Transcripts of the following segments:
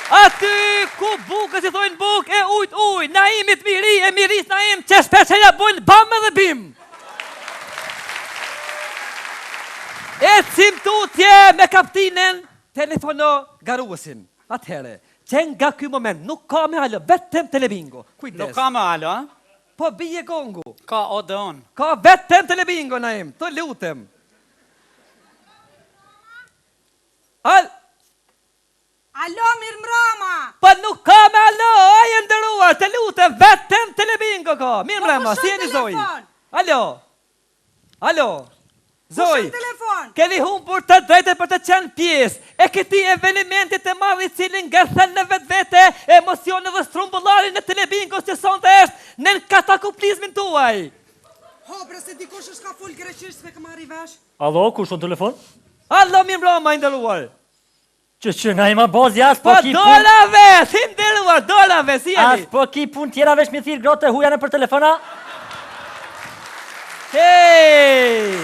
Aty ku bukës i thojnë buk e ujt uj, naimit miri e miris naim, që shpesheja bojnë bam edhe bim. E cim tutje me kaptinen, telefono garuesin. Atëhere, që nga ky moment nuk ka me alo, vetëm telebingo. Kujdes. Nuk ka me alo, a? Po bije gongu. Ka odeon. Ka vetëm telebingo naim, të lutem. Alo, mirë mrama! Pa nuk ka me alo, aje ndëruar, të lutem, vetëm telebingo ka. Mirë mrema, si jeni Zoj? Alo, Zoj, keni humbur të drejtë për të qenë pjesë, e këti evenimentit të marrë i cilin ngërthen në vetë vete, emocione dhe strumbullarin në telebingos që son të eshtë në katakuplizmin tuaj. Ho, bre, se dikush është ka full greqisht me këmari vesh. Alo, kush në telefon? Alo, mirë mbroma, ndëruar. Që nga ima bozi, as po ki pun... dolave, si ndëruar, dolave, si jeni? As po ki pun tjera vesh mi thirë grote huja në për telefona? Hej!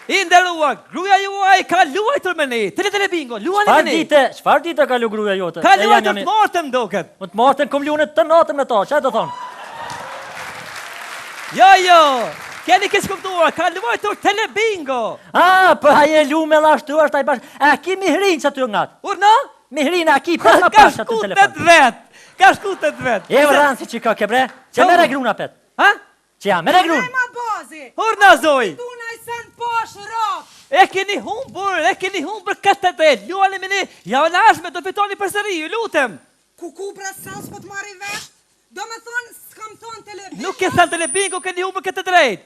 I ndëruar, gruja juaj ka luajtur me ne, telebingo, luani me ne. Shfar dite ka lu gruja jote? Ka luajtur të martëm doket. Më të martëm kom lunet të natëm në ta, që e të thonë? Jo, keni kështë kuptuar, ka luajtur telebingo. Për haje lu me lashtu është taj bashkë. A ki mihrin që ty ngatë? Urna? Mihrin a ki për në pashë atë telefon. Ka shkutet vet. E vranë si që ka kebre, që mere gruna pet. Ha? Që ja, mere grun. Urna Zoj. Tuna i sen posh rok. E keni humbur këtë të drejt. Luani me ne, ja o lashme, do fitoni për sëri, ju lutem. Ku bre sans po të marri vesh? Do me thonë, s'kam thonë telebingo. Nuk e thënë telebingo, keni humbur këtë të drejt.